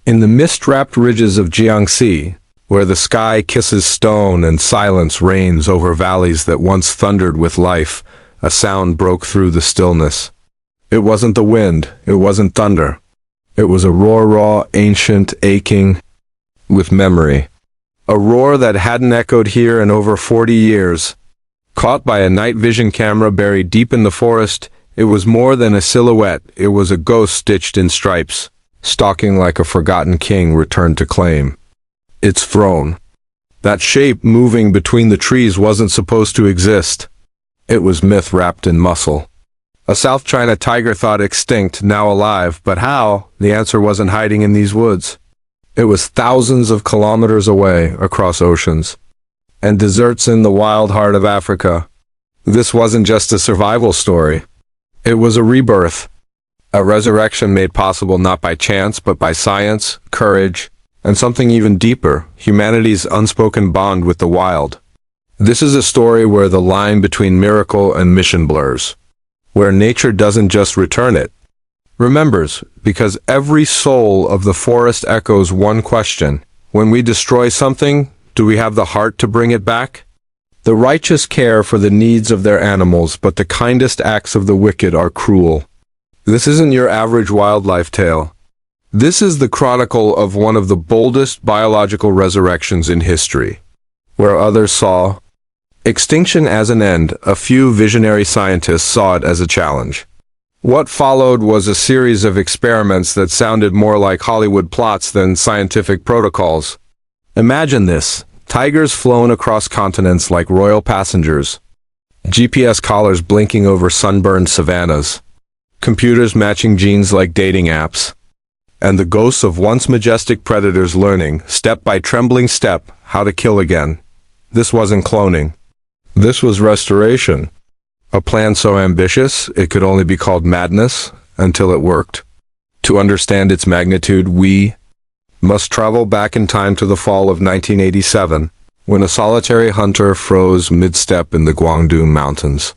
In the mist-wrapped ridges of Jiangxi, where the sky kisses stone and silence reigns over valleys that once thundered with life, a sound broke through the stillness. It wasn't the wind, it wasn't thunder. It was a roar, raw, ancient, aching, with memory. A roar that hadn't echoed here in over 40 years. Caught by a night vision camera buried deep in the forest, it was more than a silhouette, it was a ghost stitched in stripes, stalking like a forgotten king returned to claim its throne. That shape moving between the trees wasn't supposed to exist. It was myth wrapped in muscle. A South China tiger thought extinct, now alive, but how? The answer wasn't hiding in these woods. It was thousands of kilometers away, across oceans, and deserts in the wild heart of Africa. This wasn't just a survival story. It was a rebirth. A resurrection made possible not by chance, but by science, courage, and something even deeper, humanity's unspoken bond with the wild. This is a story where the line between miracle and mission blurs, where nature doesn't just return it, remembers, because every soul of the forest echoes one question: when we destroy something, do we have the heart to bring it back? The righteous care for the needs of their animals, but the kindest acts of the wicked are cruel. This isn't your average wildlife tale. This is the chronicle of one of the boldest biological resurrections in history. Where others saw extinction as an end, a few visionary scientists saw it as a challenge. What followed was a series of experiments that sounded more like Hollywood plots than scientific protocols. Imagine this: tigers flown across continents like royal passengers, GPS collars blinking over sunburned savannas, computers matching genes like dating apps, and the ghosts of once majestic predators learning, step by trembling step, how to kill again. This wasn't cloning. This was restoration. A plan so ambitious, it could only be called madness, until it worked. To understand its magnitude, we must travel back in time to the fall of 1987, when a solitary hunter froze mid-step in the Guangdong Mountains.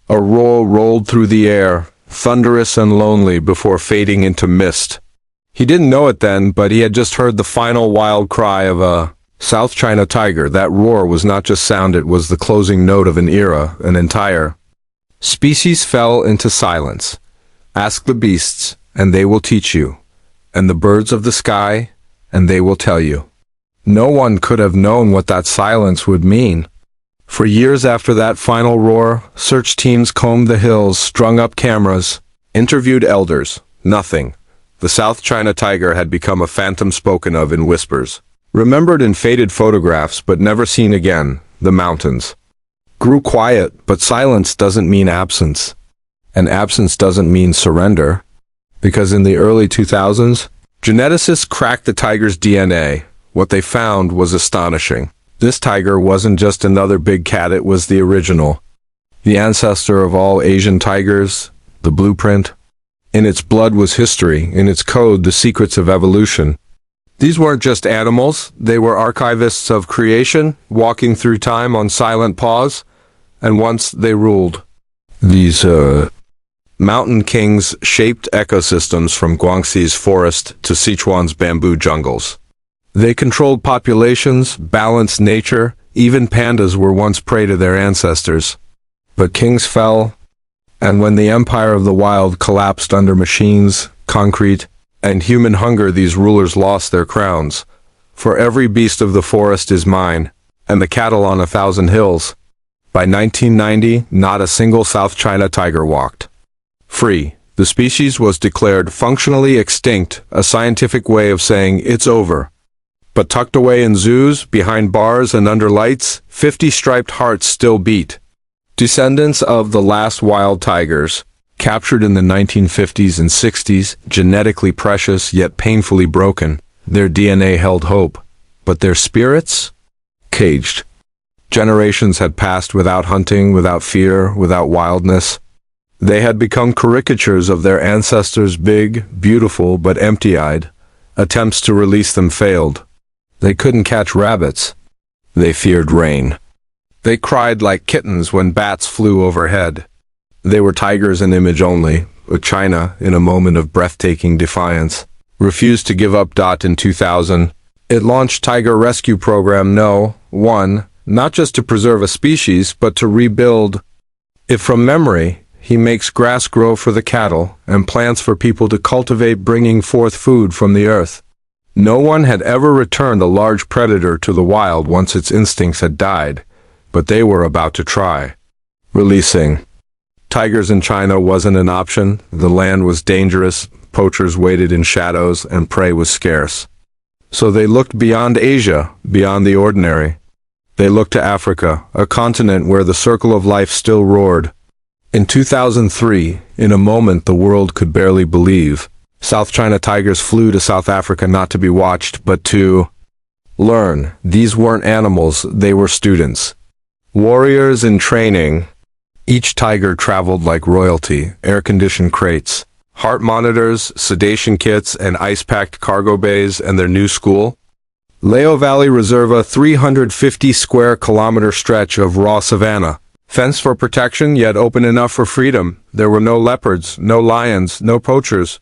A roar rolled through the air, thunderous and lonely before fading into mist. He didn't know it then, but he had just heard the final wild cry of a South China tiger. That roar was not just sound, it was the closing note of an era, an entire species fell into silence. Ask the beasts, and they will teach you, and the birds of the sky, and they will tell you. No one could have known what that silence would mean. For years after that final roar, search teams combed the hills, strung up cameras, interviewed elders. Nothing. The South China tiger had become a phantom spoken of in whispers, remembered in faded photographs but never seen again. The mountains grew quiet, but silence doesn't mean absence. And absence doesn't mean surrender. Because in the early 2000s, geneticists cracked the tiger's DNA. What they found was astonishing. This tiger wasn't just another big cat, it was the original. The ancestor of all Asian tigers, the blueprint. In its blood was history, in its code the secrets of evolution. These weren't just animals, they were archivists of creation, walking through time on silent pause, and once they ruled. These, mountain kings shaped ecosystems from Guangxi's forest to Sichuan's bamboo jungles. They controlled populations, balanced nature, even pandas were once prey to their ancestors. But kings fell, and when the empire of the wild collapsed under machines, concrete, and human hunger, these rulers lost their crowns. For every beast of the forest is mine, and the cattle on 1,000 hills. By 1990, not a single South China tiger walked free. The species was declared functionally extinct, a scientific way of saying it's over. But tucked away in zoos, behind bars and under lights, 50 striped hearts still beat. Descendants of the last wild tigers, captured in the 1950s and 60s, genetically precious yet painfully broken. Their DNA held hope, but their spirits? Caged. Generations had passed without hunting, without fear, without wildness. They had become caricatures of their ancestors, big, beautiful, but empty-eyed. Attempts to release them failed. They couldn't catch rabbits. They feared rain. They cried like kittens when bats flew overhead. They were tigers in image only, with China in a moment of breathtaking defiance. refused to give up. In 2000, it launched Tiger Rescue Program No. 1, not just to preserve a species, but to rebuild it from memory. He makes grass grow for the cattle and plants for people to cultivate, bringing forth food from the earth. No one had ever returned a large predator to the wild once its instincts had died, but they were about to try. Releasing tigers in China wasn't an option. The land was dangerous, poachers waited in shadows, and prey was scarce. So they looked beyond Asia, beyond the ordinary. They looked to Africa, a continent where the circle of life still roared. In 2003, in a moment the world could barely believe, South China tigers flew to South Africa not to be watched, but to learn. These weren't animals, they were students. Warriors in training. Each tiger traveled like royalty, air-conditioned crates, heart monitors, sedation kits, and ice-packed cargo bays, and their new school? Leo Valley Reserve, a 350 square kilometer stretch of raw savanna. Fenced for protection, yet open enough for freedom. There were no leopards, no lions, no poachers.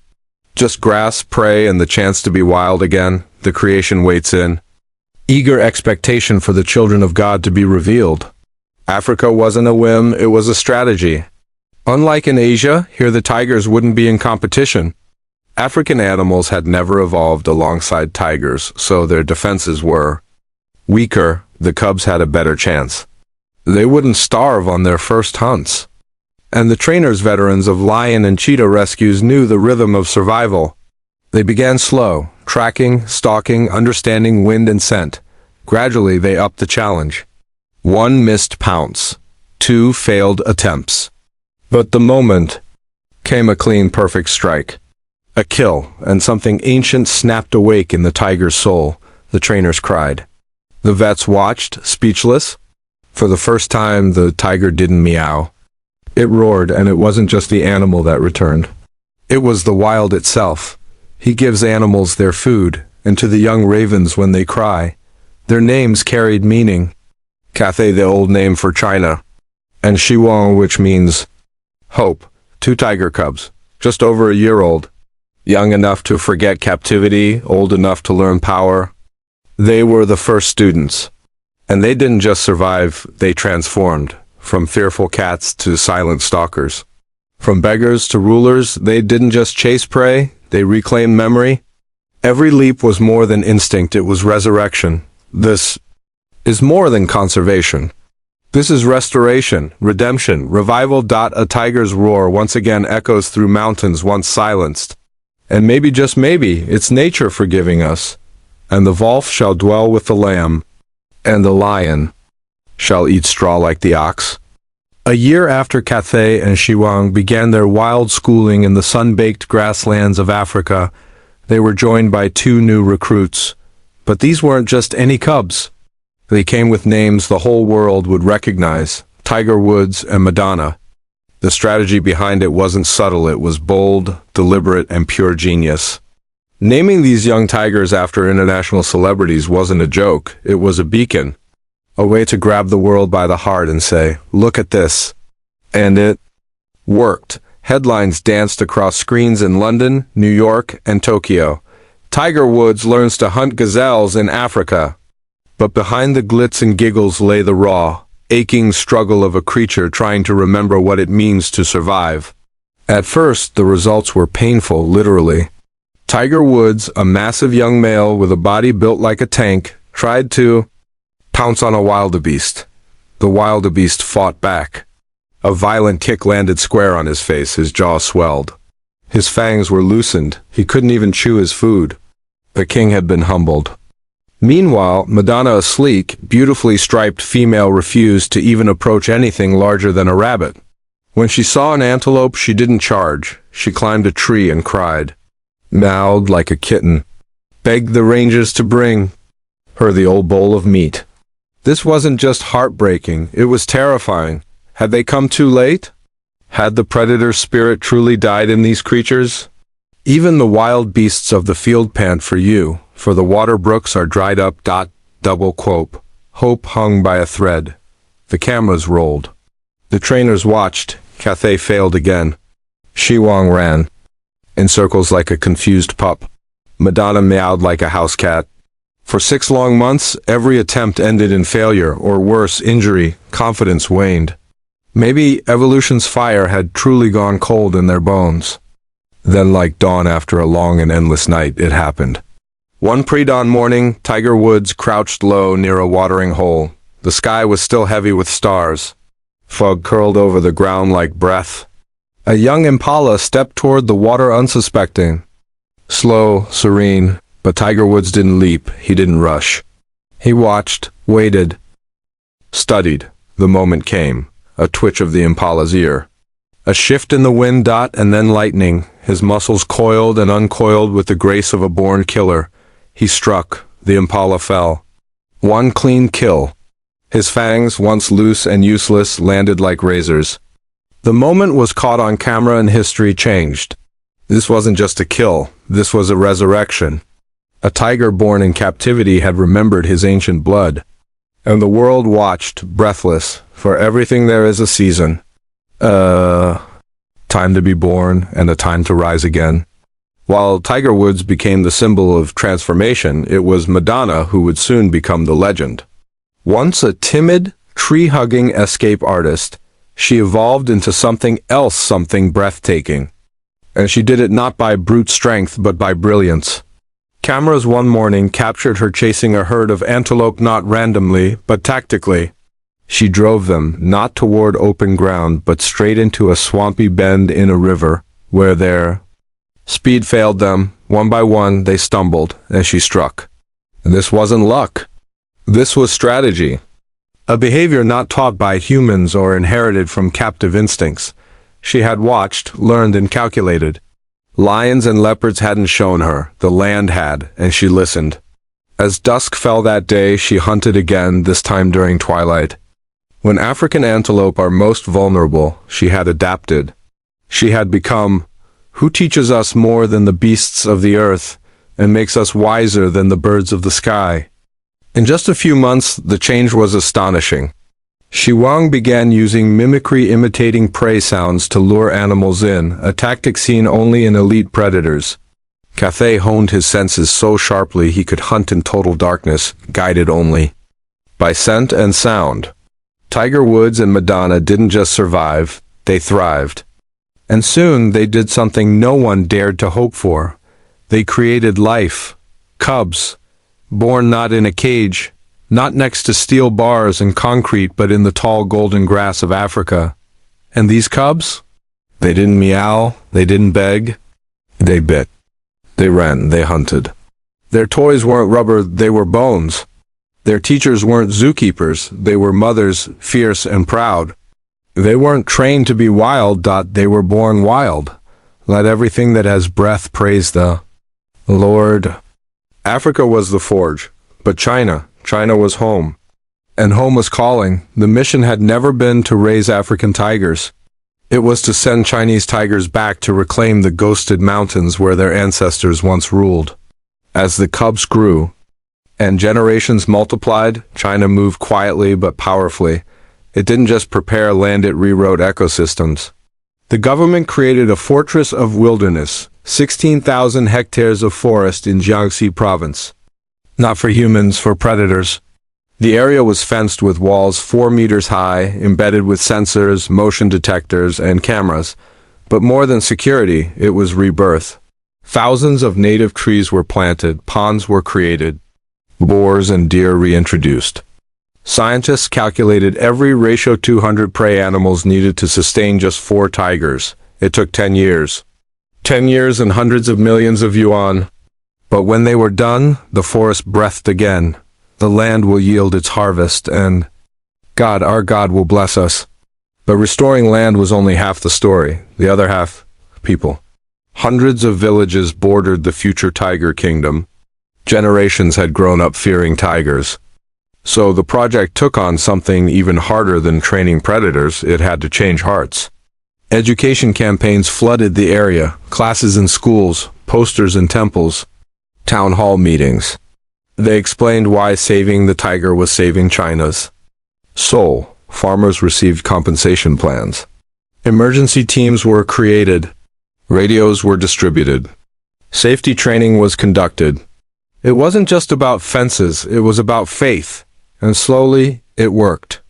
Just grass, prey, and the chance to be wild again. The creation waits in eager expectation for the children of God to be revealed. Africa wasn't a whim, it was a strategy. Unlike in Asia, here the tigers wouldn't be in competition. African animals had never evolved alongside tigers, so their defenses were weaker. The cubs had a better chance. They wouldn't starve on their first hunts. And the trainers, veterans of lion and cheetah rescues, knew the rhythm of survival. They began slow, tracking, stalking, understanding wind and scent. Gradually, they upped the challenge. 1 missed pounce. 2 failed attempts. But the moment came, a clean, perfect strike. A kill, and something ancient snapped awake in the tiger's soul. The trainers cried. The vets watched, speechless. For the first time, the tiger didn't meow. It roared, and it wasn't just the animal that returned. It was the wild itself. He gives animals their food, and to the young ravens when they cry, their names carried meaning. Cathay, the old name for China, and Shiwang, which means hope. 2 tiger cubs, just over a year old, young enough to forget captivity, old enough to learn power. They were the first students. And they didn't just survive, they transformed. From fearful cats to silent stalkers. From beggars to rulers, they didn't just chase prey, they reclaimed memory. Every leap was more than instinct, it was resurrection. This is more than conservation. This is restoration, redemption, revival. A tiger's roar once again echoes through mountains once silenced. And maybe, just maybe, it's nature forgiving us. And the wolf shall dwell with the lamb, and the lion shall eat straw like the ox. A year after Cathay and Shiwang began their wild schooling in the sun-baked grasslands of Africa, they were joined by 2 new recruits. But these weren't just any cubs. They came with names the whole world would recognize: Tiger Woods and Madonna. The strategy behind it wasn't subtle, it was bold, deliberate, and pure genius. Naming these young tigers after international celebrities wasn't a joke, it was a beacon. A way to grab the world by the heart and say, look at this. And it worked. Headlines danced across screens in London, New York, and Tokyo. Tiger Woods learns to hunt gazelles in Africa. But behind the glitz and giggles lay the raw, aching struggle of a creature trying to remember what it means to survive. At first, the results were painful, literally. Tiger Woods, a massive young male with a body built like a tank, tried to pounce on a wildebeest. The wildebeest fought back. A violent kick landed square on his face, his jaw swelled. His fangs were loosened, he couldn't even chew his food. The king had been humbled. Meanwhile, Madonna, a sleek, beautifully striped female, refused to even approach anything larger than a rabbit. When she saw an antelope, she didn't charge. She climbed a tree and cried, meowed like a kitten, begged the rangers to bring her the old bowl of meat. This wasn't just heartbreaking, it was terrifying. Had they come too late? Had the predator's spirit truly died in these creatures? Even the wild beasts of the field pant for you, for the water brooks are dried up. Double quote. Hope hung by a thread. The cameras rolled. The trainers watched. Cathay failed again. Shiwang ran in circles like a confused pup. Madonna meowed like a house cat. For 6 long months, every attempt ended in failure, or worse, injury. Confidence waned. Maybe evolution's fire had truly gone cold in their bones. Then, like dawn after a long and endless night, it happened. One pre-dawn morning, Tiger Woods crouched low near a watering hole. The sky was still heavy with stars. Fog curled over the ground like breath. A young impala stepped toward the water unsuspecting. Slow, serene, but Tiger Woods didn't leap, he didn't rush. He watched, waited, studied. The moment came, a twitch of the impala's ear. A shift in the wind, and then lightning. His muscles coiled and uncoiled with the grace of a born killer. He struck. The impala fell. One clean kill. His fangs, once loose and useless, landed like razors. The moment was caught on camera and history changed. This wasn't just a kill, this was a resurrection. A tiger born in captivity had remembered his ancient blood. And the world watched, breathless. For everything there is a season. Time to be born and a time to rise again. While Tiger Woods became the symbol of transformation, it was Madonna who would soon become the legend. Once a timid, tree-hugging escape artist, she evolved into something else, something breathtaking. And she did it not by brute strength, but by brilliance. Cameras one morning captured her chasing a herd of antelope not randomly, but tactically. She drove them, not toward open ground, but straight into a swampy bend in a river, where their speed failed them. One by one, they stumbled, as she struck. This wasn't luck. This was strategy. A behavior not taught by humans or inherited from captive instincts. She had watched, learned, and calculated. Lions and leopards hadn't shown her, the land had, and she listened. As dusk fell that day, she hunted again, this time during twilight. When African antelope are most vulnerable, she had adapted. She had become, who teaches us more than the beasts of the earth, and makes us wiser than the birds of the sky? In just a few months, the change was astonishing. Xi Wang began using mimicry, imitating prey sounds to lure animals in, a tactic seen only in elite predators. Cathay honed his senses so sharply he could hunt in total darkness, guided only by scent and sound. Tiger Woods and Madonna didn't just survive, they thrived. And soon they did something no one dared to hope for. They created life, cubs, born not in a cage, not next to steel bars and concrete, but in the tall golden grass of Africa. And these cubs? They didn't meow, they didn't beg, they bit. They ran, they hunted. Their toys weren't rubber, they were bones. Their teachers weren't zookeepers, they were mothers, fierce and proud. They weren't trained to be wild, they were born wild. Let everything that has breath praise the Lord. Africa was the forge, but China was home. And home was calling. The mission had never been to raise African tigers. It was to send Chinese tigers back to reclaim the ghosted mountains where their ancestors once ruled. As the cubs grew, and generations multiplied, China moved quietly but powerfully. It didn't just prepare land, it rewrote ecosystems. The government created a fortress of wilderness, 16,000 hectares of forest in Jiangxi province. Not for humans, for predators. The area was fenced with walls 4 meters high, embedded with sensors, motion detectors, and cameras. But more than security, it was rebirth. Thousands of native trees were planted, ponds were created, boars and deer reintroduced. Scientists calculated every ratio 200 prey animals needed to sustain just 4 tigers. It took 10 years. 10 years and hundreds of millions of yuan. But when they were done, the forest breathed again. The land will yield its harvest, and God, our God, will bless us. But restoring land was only half the story. The other half, people. Hundreds of villages bordered the future tiger kingdom. Generations had grown up fearing tigers. So the project took on something even harder than training predators. It had to change hearts. Education campaigns flooded the area, classes in schools, posters in temples, town hall meetings. They explained why saving the tiger was saving China's soul. Farmers received compensation plans. Emergency teams were created. Radios were distributed. Safety training was conducted. It wasn't just about fences, it was about faith, and slowly, it worked.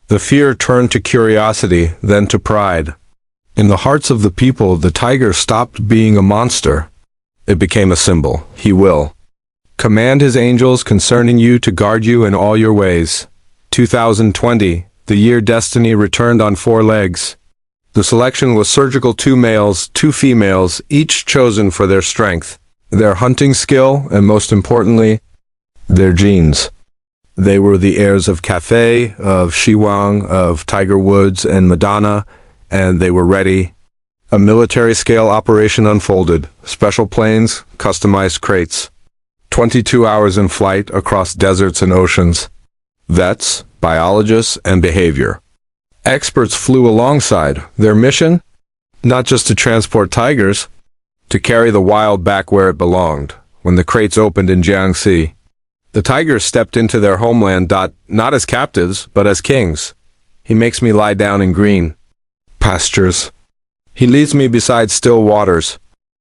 The fear turned to curiosity, then to pride. In the hearts of the people, the tiger stopped being a monster. It became a symbol. He will command his angels concerning you to guard you in all your ways. 2020, the year destiny returned on 4 legs. The selection was surgical: 2 males, 2 females, each chosen for their strength, their hunting skill, and most importantly, their genes. They were the heirs of Cathay, of Shiwang, of Tiger Woods, and Madonna, and they were ready. A military-scale operation unfolded. Special planes, customized crates. 22 hours in flight across deserts and oceans. Vets, biologists, and behavior experts flew alongside. Their mission? Not just to transport tigers, to carry the wild back where it belonged. When the crates opened in Jiangxi, the tigers stepped into their homeland, not as captives, but as kings. He makes me lie down in green pastures. He leads me beside still waters.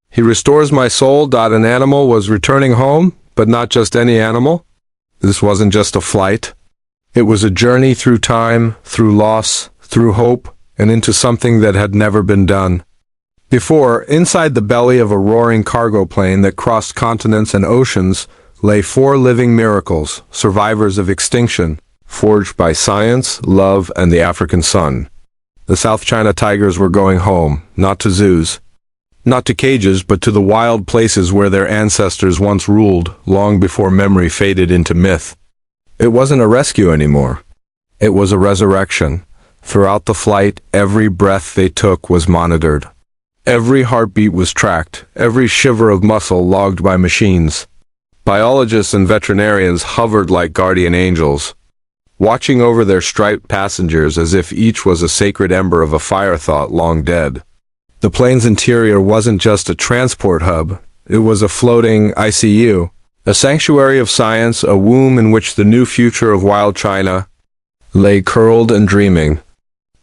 He restores my soul. An animal was returning home, but not just any animal. This wasn't just a flight. It was a journey through time, through loss, through hope, and into something that had never been done before. Inside the belly of a roaring cargo plane that crossed continents and oceans lay 4 living miracles, survivors of extinction, forged by science, love, and the African sun. The South China tigers were going home, not to zoos, not to cages, but to the wild places where their ancestors once ruled, long before memory faded into myth. It wasn't a rescue anymore. It was a resurrection. Throughout the flight, every breath they took was monitored. Every heartbeat was tracked, every shiver of muscle logged by machines. Biologists and veterinarians hovered like guardian angels, watching over their striped passengers as if each was a sacred ember of a fire thought long dead. The plane's interior wasn't just a transport hub, it was a floating ICU, a sanctuary of science, a womb in which the new future of wild China lay curled and dreaming.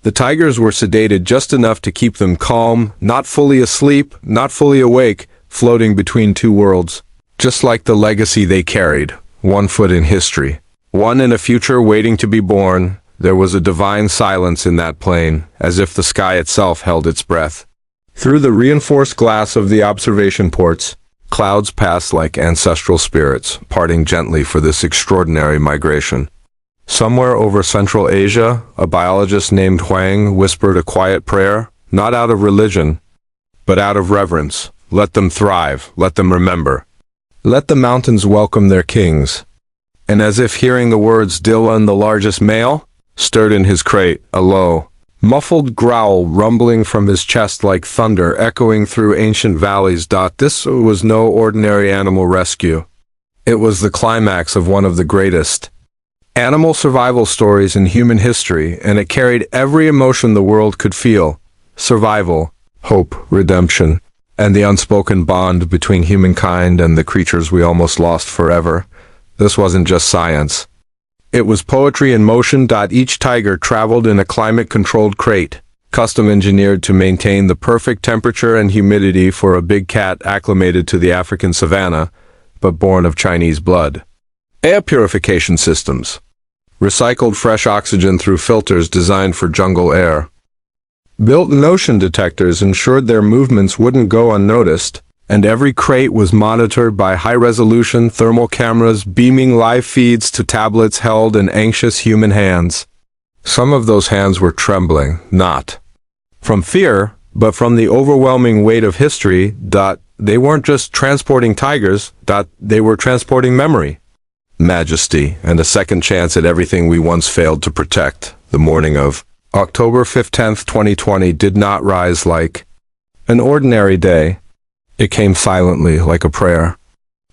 The tigers were sedated just enough to keep them calm, not fully asleep, not fully awake, floating between 2 worlds. Just like the legacy they carried, 1 foot in history, 1 in a future waiting to be born. There was a divine silence in that plane, as if the sky itself held its breath. Through the reinforced glass of the observation ports, clouds passed like ancestral spirits, parting gently for this extraordinary migration. Somewhere over Central Asia, a biologist named Huang whispered a quiet prayer, not out of religion, but out of reverence. Let them thrive, let them remember. Let the mountains welcome their kings. And as if hearing the words, Dylan, the largest male, stirred in his crate, a low, muffled growl rumbling from his chest like thunder echoing through ancient valleys. This was no ordinary animal rescue. It was the climax of one of the greatest animal survival stories in human history, and it carried every emotion the world could feel: survival, hope, redemption, and the unspoken bond between humankind and the creatures we almost lost forever. This wasn't just science. It was poetry in motion. Each tiger traveled in a climate-controlled crate, custom-engineered to maintain the perfect temperature and humidity for a big cat acclimated to the African savanna, but born of Chinese blood. Air purification systems. Recycled fresh oxygen through filters designed for jungle air. Built-in ocean detectors ensured their movements wouldn't go unnoticed, and every crate was monitored by high-resolution thermal cameras beaming live feeds to tablets held in anxious human hands. Some of those hands were trembling, not from fear, but from the overwhelming weight of history. They weren't just transporting tigers, they were transporting memory, majesty, and a second chance at everything we once failed to protect. The morning of October 15th, 2020 did not rise like an ordinary day. It came silently, like a prayer.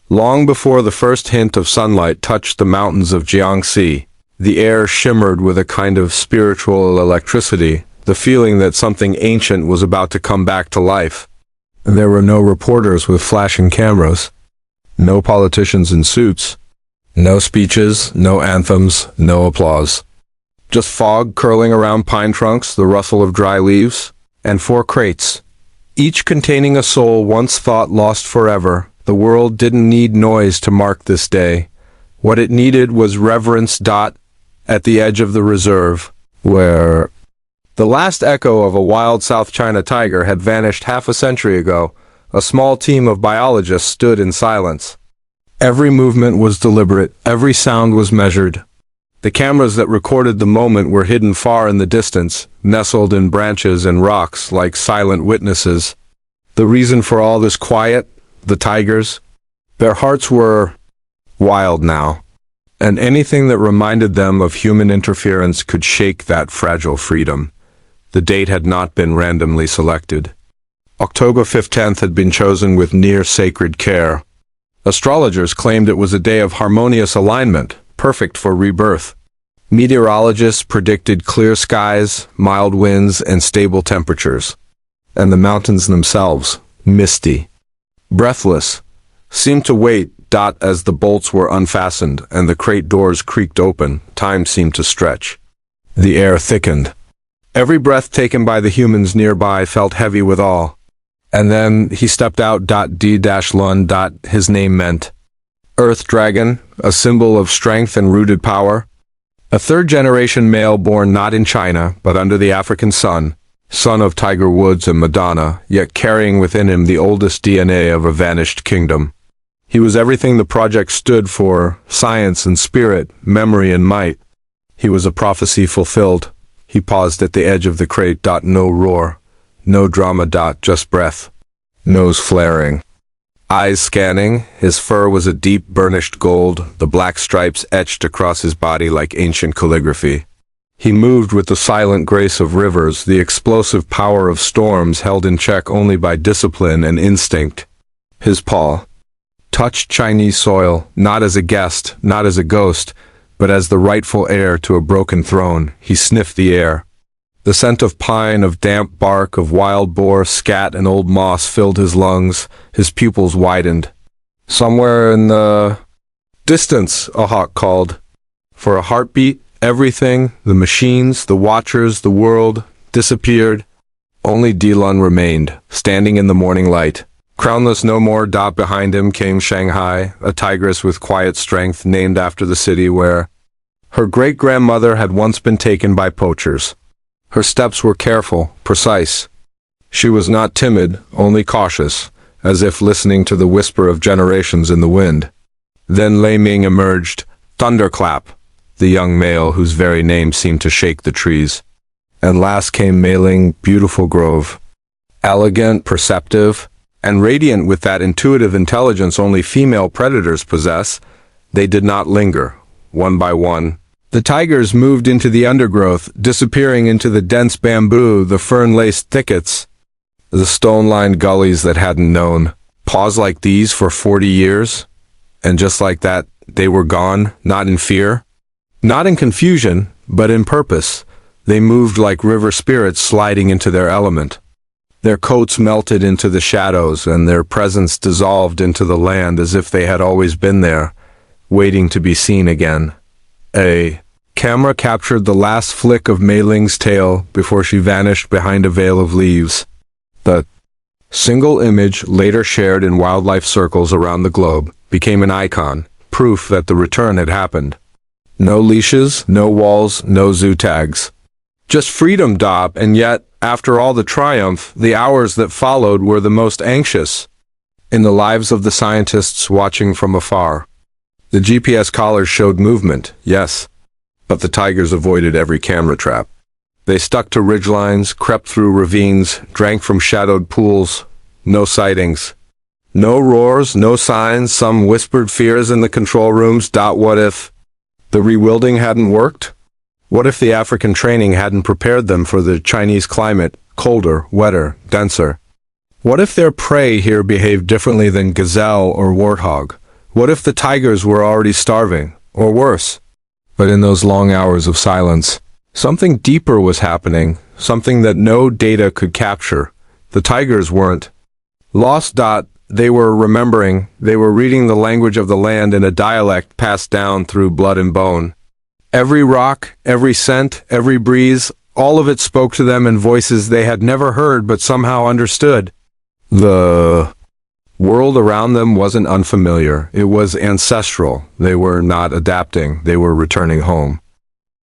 Long before the first hint of sunlight touched the mountains of Jiangxi, the air shimmered with a kind of spiritual electricity, the feeling that something ancient was about to come back to life. There were no reporters with flashing cameras, no politicians in suits, no speeches, no anthems, no applause. Just fog curling around pine trunks, the rustle of dry leaves, and 4 crates, each containing a soul once thought lost forever. The world didn't need noise to mark this day. What it needed was reverence. At the edge of the reserve, where the last echo of a wild South China tiger had vanished half a century ago, a small team of biologists stood in silence. Every movement was deliberate, every sound was measured. The cameras that recorded the moment were hidden far in the distance, nestled in branches and rocks like silent witnesses. The reason for all this quiet? The tigers? Their hearts were wild now, and anything that reminded them of human interference could shake that fragile freedom. The date had not been randomly selected. October 15th had been chosen with near-sacred care. Astrologers claimed it was a day of harmonious alignment, perfect for rebirth. Meteorologists predicted clear skies, mild winds, and stable temperatures. And the mountains themselves, misty, breathless, seemed to wait. As the bolts were unfastened and the crate doors creaked open, time seemed to stretch. The air thickened. Every breath taken by the humans nearby felt heavy with awe. And then he stepped out. D-Lun. His name meant Earth Dragon, a symbol of strength and rooted power. A third-generation male born not in China, but under the African sun, son of Tiger Woods and Madonna, yet carrying within him the oldest DNA of a vanished kingdom. He was everything the project stood for: science and spirit, memory and might. He was a prophecy fulfilled. He paused at the edge of the crate. No roar, no drama. Just breath. Nose flaring. Eyes scanning. His fur was a deep burnished gold, the black stripes etched across his body like ancient calligraphy. He moved with the silent grace of rivers, the explosive power of storms held in check only by discipline and instinct. His paw touched Chinese soil, not as a guest, not as a ghost, but as the rightful heir to a broken throne. He sniffed the air. The scent of pine, of damp bark, of wild boar, scat, and old moss filled his lungs. His pupils widened. Somewhere in the distance, a hawk called. For a heartbeat, everything, the machines, the watchers, the world, disappeared. Only D-Lun remained, standing in the morning light. Crownless no more. Behind him came Shanghai, a tigress with quiet strength, named after the city where her great-grandmother had once been taken by poachers. Her steps were careful, precise. She was not timid, only cautious, as if listening to the whisper of generations in the wind. Then Lei Ming emerged, Thunderclap, the young male whose very name seemed to shake the trees. And last came Mei Ling, beautiful grove. Elegant, perceptive, and radiant with that intuitive intelligence only female predators possess. They did not linger. One by one, the tigers moved into the undergrowth, disappearing into the dense bamboo, the fern-laced thickets, the stone-lined gullies that hadn't known pause like these for 40 years. And just like that, they were gone, not in fear, not in confusion, but in purpose. They moved like river spirits sliding into their element. Their coats melted into the shadows, and their presence dissolved into the land as if they had always been there, waiting to be seen again. A camera captured the last flick of Mei Ling's tail before she vanished behind a veil of leaves. The single image, later shared in wildlife circles around the globe, became an icon, proof that the return had happened. No leashes, no walls, no zoo tags. Just freedom. And yet, after all the triumph, the hours that followed were the most anxious in the lives of the scientists watching from afar. The GPS collars showed movement, yes, but the tigers avoided every camera trap. They stuck to ridgelines, crept through ravines, drank from shadowed pools. No sightings. No roars, no signs, some whispered fears in the control rooms. What if the rewilding hadn't worked? What if the African training hadn't prepared them for the Chinese climate, colder, wetter, denser? What if their prey here behaved differently than gazelle or warthog? What if the tigers were already starving, or worse? But in those long hours of silence, something deeper was happening, something that no data could capture. The tigers weren't lost. They were remembering. They were reading the language of the land in a dialect passed down through blood and bone. Every rock, every scent, every breeze, all of it spoke to them in voices they had never heard but somehow understood. The world around them wasn't unfamiliar. It was ancestral. They were not adapting. They were returning home.